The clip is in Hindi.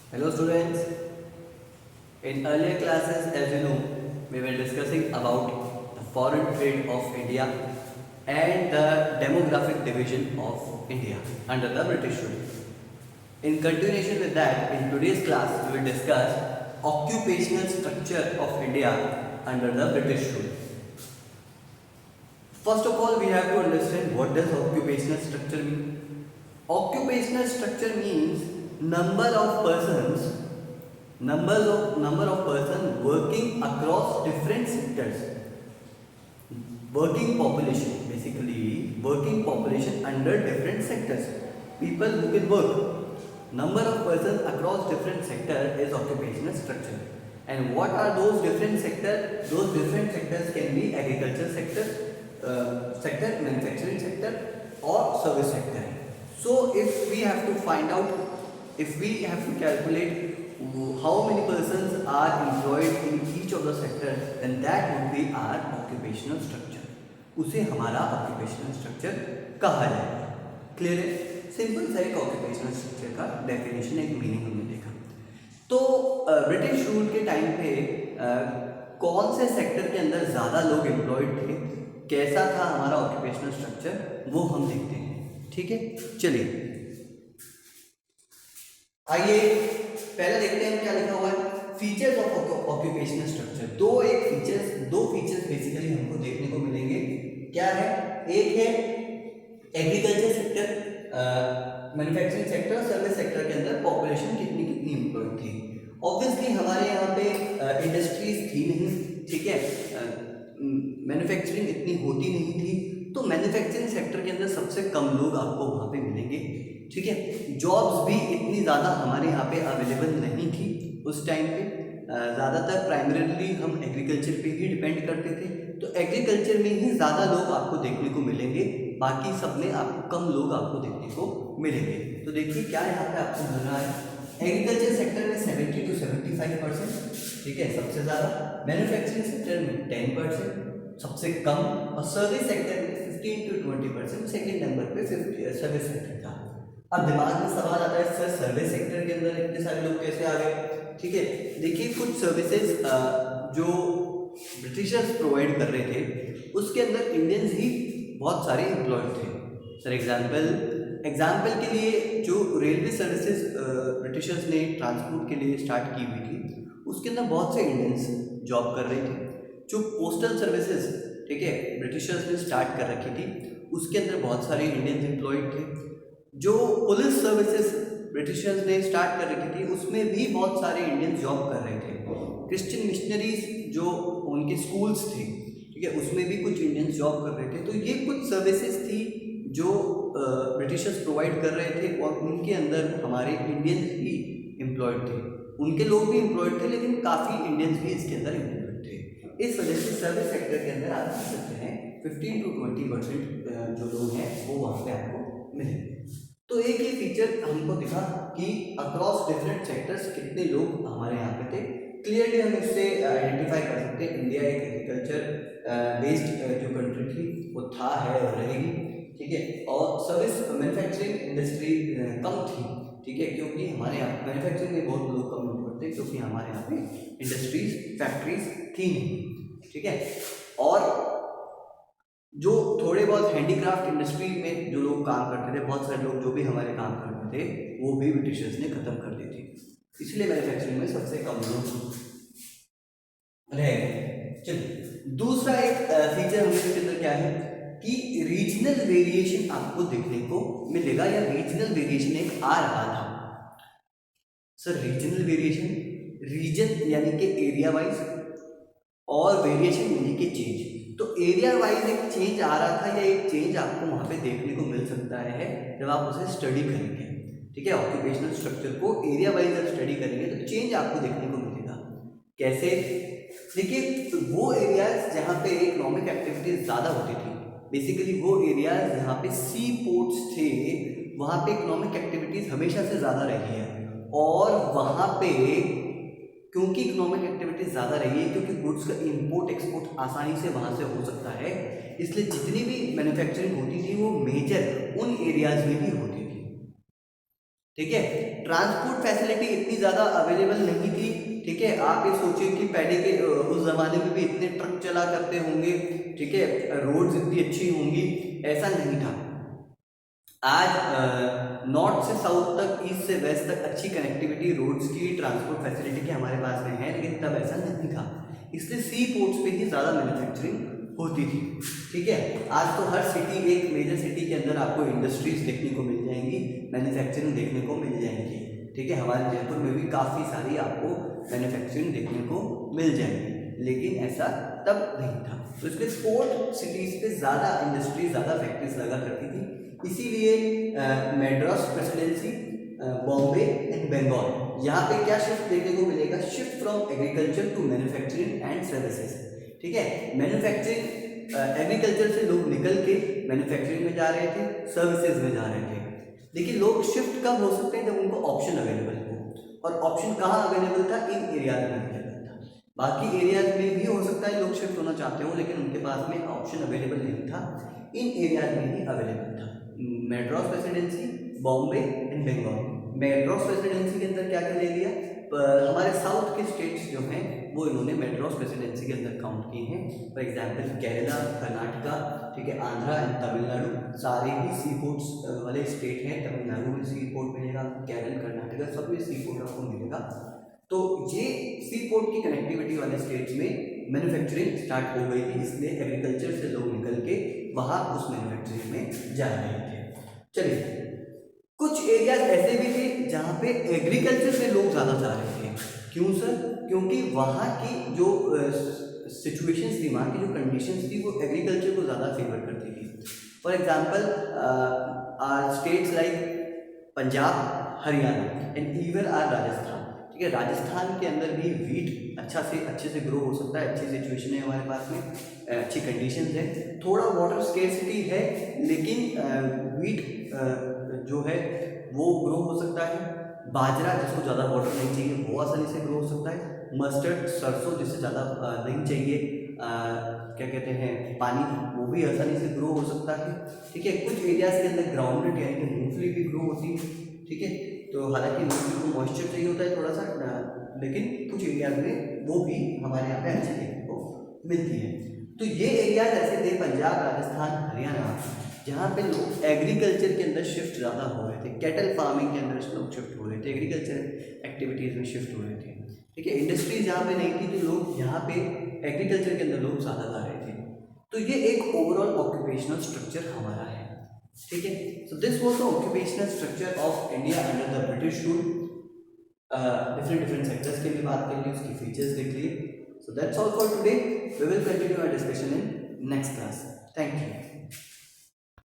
Hello students. In earlier classes, as you know, we were discussing about the foreign trade of India and the demographic division of India under the British rule. In continuation with that, in today's class, we will discuss occupational structure of India under the British rule. First of all, we have to understand what does occupational structure mean. Occupational structure means number of persons working across different sectors, working population, basically working population under different sectors, people who can work, number of persons across different sector is occupational structure. And what are those different sectors? Those different sectors can be agriculture sector, manufacturing sector or service sector. So if we have to find out, if we have to calculate how many persons are employed in each of the sector, then that would be our occupational structure. उसे हमारा occupational structure कहा जाएगा. क्लियर है? सिंपल सा एक occupational structure का डेफिनेशन, एक मीनिंग हमने देखा. तो ब्रिटिश रूल के टाइम पे कौन से सेक्टर के अंदर ज़्यादा लोग एम्प्लॉयड थे, कैसा था हमारा ऑक्यूपेशनल स्ट्रक्चर, वो हम देखते हैं. ठीक है, चलिए आइए पहले देखते हैं क्या लिखा हुआ है. Features of occupational structure. दो फीचर्स बेसिकली हमको देखने को मिलेंगे. क्या है? एक है agriculture sector, manufacturing sector, service sector के अंदर पॉपुलेशन कितनी एम्प्लॉयड थी. ऑब्वियसली हमारे यहाँ पे इंडस्ट्रीज थी नहीं, ठीक है, मैन्युफैक्चरिंग इतनी होती नहीं थी, तो मैन्युफैक्चरिंग सेक्टर के अंदर सबसे कम लोग आपको वहाँ पे मिलेंगे. ठीक है, जॉब्स भी इतनी ज़्यादा हमारे यहाँ पे अवेलेबल नहीं थी उस टाइम पे. ज़्यादातर प्राइमरीली हम एग्रीकल्चर पे ही डिपेंड करते थे, तो एग्रीकल्चर में ही ज़्यादा लोग आपको देखने को मिलेंगे, बाकी सब में आपको कम लोग आपको देखने को मिलेंगे. तो देखिए क्या यहाँ पे आपको मिल रहा है. एग्रीकल्चर सेक्टर में 70 to 75%, ठीक है, सबसे ज़्यादा. मैन्युफैक्चरिंग सेक्टर में 10% सबसे कम, और सर्विस सेक्टर में 15 to 20%. सेकेंड नंबर पे सर्विस सेक्टर था. अब दिमाग में सवाल आता है, सर सर्विस सेक्टर के अंदर इतने सारे लोग कैसे आ गए. ठीक है, देखिए कुछ सर्विसेज जो ब्रिटिशर्स प्रोवाइड कर रहे थे उसके अंदर इंडियंस ही बहुत सारे एम्प्लॉयड थे. सर एग्जाम्पल के लिए जो रेलवे सर्विसेज ब्रिटिशर्स ने ट्रांसपोर्ट के लिए स्टार्ट की हुई थी, उसके अंदर बहुत से इंडियंस जॉब कर रहे थे. जो पोस्टल सर्विसेज, ठीक है, ब्रिटिशर्स ने स्टार्ट कर रखी थी, उसके अंदर बहुत सारे इंडियंस एम्प्लॉयड थे. जो पुलिस सर्विसेज ब्रिटिशर्स ने स्टार्ट कर रखी थी, उसमें भी बहुत सारे इंडियंस जॉब कर रहे थे. क्रिश्चियन मिशनरीज जो उनके स्कूल्स थे, ठीक है, उसमें भी कुछ इंडियंस जॉब कर रहे थे. तो ये कुछ सर्विसेज थी जो ब्रिटिशर्स प्रोवाइड कर रहे थे, और उनके अंदर हमारे इंडियंस भी एम्प्लॉयड थे. उनके लोग भी एम्प्लॉयड थे, लेकिन काफ़ी इंडियंस भी इसके अंदर एम्प्लॉयड थे. इस वजह से सर्विस सेक्टर के अंदर आप देख सकते हैं 15 to 20% जो लोग हैं वो वहाँ पे आपको मिलेंगे. तो एक ही फीचर हमको दिखा कि अक्रॉस डिफरेंट सेक्टर्स कितने लोग हमारे यहाँ पे थे. क्लियरली हम इससे आइडेंटिफाई कर सकते हैं इंडिया एक एग्रीकल्चर बेस्ड जो कंट्री थी वो था, है और रहेगी. ठीक है, और सर्विस मैन्युफैक्चरिंग इंडस्ट्री कम थी. ठीक है, क्योंकि हमारे यहाँ मैन्युफैक्चरिंग में बहुत लोग कम लोग थे, क्योंकि हमारे यहाँ पे इंडस्ट्रीज फैक्ट्रीज थी नहीं. ठीक है, और जो थोड़े बहुत हैंडीक्राफ्ट इंडस्ट्री में जो लोग काम करते थे, बहुत सारे लोग जो भी हमारे काम करते थे, वो भी ब्रिटिशर्स ने खत्म कर दी थी. इसलिए मैन्युफैक्चरिंग में सबसे कम लोग रह गए. चलिए दूसरा एक फीचर हमें इसके अंदर क्या है कि रीजनल वेरिएशन आपको देखने को मिलेगा, या रीजनल वेरिएशन एक आ रहा था. सर रीजनल वेरिएशन, रीजन यानी कि एरिया वाइज, और वेरिएशन यानी कि चेंज. तो एरिया वाइज एक चेंज आ रहा था, या एक चेंज आपको वहाँ पे देखने को मिल सकता है जब आप उसे स्टडी करेंगे. ठीक है, ऑक्यूपेशनल स्ट्रक्चर को एरिया वाइज जब स्टडी करेंगे तो चेंज आपको देखने को मिलेगा. कैसे? देखिए वो एरियाज जहाँ पे इकोनॉमिक एक्टिविटीज ज़्यादा होती थी, बेसिकली वो एरियाज जहाँ पे सी पोर्ट्स थे, वहाँ पे इकोनॉमिक एक्टिविटीज हमेशा से ज़्यादा रही है. और वहाँ पे क्योंकि इकोनॉमिक एक्टिविटीज ज़्यादा रही है, क्योंकि गुड्स का इंपोर्ट एक्सपोर्ट आसानी से वहाँ से हो सकता है, इसलिए जितनी भी मैन्युफैक्चरिंग होती थी वो मेजर उन एरियाज में ही होती थी. ठीक है, ट्रांसपोर्ट फैसिलिटी इतनी ज़्यादा अवेलेबल नहीं थी, ठीक है। आप ये सोचिए कि पहले के उस ज़माने में भी इतने ट्रक चला करते होंगे, ठीक है, रोड्स इतनी अच्छी होंगी, ऐसा नहीं था। आज नॉर्थ से साउथ तक, ईस्ट से वेस्ट तक अच्छी कनेक्टिविटी, रोड्स की, ट्रांसपोर्ट फैसिलिटी के हमारे पास में है, लेकिन तब ऐसा नहीं था। इसलिए सी पोर्ट्स पे ही ज़्यादा मैन्युफैक्चरिंग होती थी, ठीक है। आज तो हर सिटी, एक मेजर सिटी के अंदर आपको इंडस्ट्रीज देखने को मिल जाएंगी, मैन्युफैक्चरिंग देखने को मिल जाएंगी, ठीक है। हमारे जयपुर में भी काफ़ी सारी आपको मैन्युफैक्चरिंग देखने को मिल जाएंगी, लेकिन ऐसा तब नहीं था। तो इसलिए पोर्ट सिटीज़ पे ज़्यादा इंडस्ट्रीज, ज़्यादा फैक्ट्रीज लगा करती थी। इसीलिए मैड्रास प्रेसिडेंसी, बॉम्बे एंड बंगाल, यहाँ पे क्या शिफ्ट देखने को मिलेगा, shift from agriculture to manufacturing and services, ठीक है। मैन्युफैक्चरिंग, एग्रीकल्चर से लोग निकल के मैन्युफैक्चरिंग में जा रहे थे, सर्विसेज में जा रहे थे। लेकिन लोग शिफ्ट कब हो सकते हैं, जब उनको ऑप्शन अवेलेबल हो, और ऑप्शन कहाँ अवेलेबल था, इन एरियाज में अवेलेबल था। बाकी एरियाज में भी हो सकता है लोग शिफ्ट होना चाहते हो, लेकिन उनके पास में ऑप्शन अवेलेबल नहीं था, इन एरियाज में ही अवेलेबल था। Madras presidency, Bombay and Bengal. Madras presidency के अंदर क्या क्या ले लिया, हमारे साउथ के स्टेट्स जो हैं वो इन्होंने मैड्रास प्रेसिडेंसी के अंदर काउंट किए हैं। फॉर एग्जांपल केरला, कर्नाटका, ठीक है, आंध्रा एंड तमिलनाडु, सारे ही सी पोर्ट्स वाले स्टेट हैं। तमिलनाडु में सी पोर्ट मिलेगा, केरल, कर्नाटका, सब में सी पोर्ट आपको मिलेगा। तो ये सी पोर्ट की कनेक्टिविटी वाले स्टेट्स में मैन्युफैक्चरिंग स्टार्ट हो गई थी, इसलिए एग्रीकल्चर से लोग निकल के वहाँ उस मैन्युफैक्चरिंग में जा रहे थे। चलिए, कुछ एरियाज ऐसे भी थे जहाँ पे एग्रीकल्चर से लोग ज़्यादा जा रहे थे। क्यों सर? क्योंकि वहाँ की जो सिचुएशंस थी, वहाँ की जो कंडीशंस थी, वो एग्रीकल्चर को ज़्यादा फेवर करती थी। For example states like Punjab, Haryana and even are Rajasthan, ठीक है। राजस्थान के अंदर भी वीट अच्छे से ग्रो हो सकता है, अच्छी सिचुएशन है हमारे पास में, अच्छी कंडीशंस है, थोड़ा वाटर स्केर्सिटी है, लेकिन वीट जो है वो ग्रो हो सकता है। बाजरा, जिसको ज़्यादा वाटर नहीं चाहिए, वो आसानी से ग्रो हो सकता है। मस्टर्ड, सरसों, जिसे ज़्यादा नहीं चाहिए, क्या कहते हैं, पानी, वो भी आसानी से ग्रो हो सकता है, ठीक है। कुछ एरियाज के अंदर ग्राउंडनट यानी कि मूंगफली भी ग्रो होती है, ठीक है। तो हालांकि मूंगफली को मॉइस्चर चाहिए होता है थोड़ा सा, लेकिन कुछ एरियाज में वो भी हमारे यहाँ पे अच्छी देखने को मिलती है। तो ये एरियाज ऐसे थे, पंजाब, राजस्थान, हरियाणा, जहाँ पे लोग एग्रीकल्चर के अंदर शिफ्ट ज़्यादा हो रहे थे, कैटल फार्मिंग के अंदर लोग शिफ्ट हो रहे थे, एग्रीकल्चर एक्टिविटीज़ में शिफ्ट हो रहे थे, ठीक है। इंडस्ट्रीज जहाँ पे नहीं थी, तो लोग यहाँ पे एग्रीकल्चर के अंदर लोग ज़्यादा जा रहे थे। तो ये एक ओवरऑल ऑक्यूपेशनल स्ट्रक्चर हमारा है, ठीक है। So this was the occupational structure of India under the British rule. Different sectors की भी बात कर ली, उसकी फीचर्स देख लिए। So that's all for today. We will continue our discussion in next class. Thank you.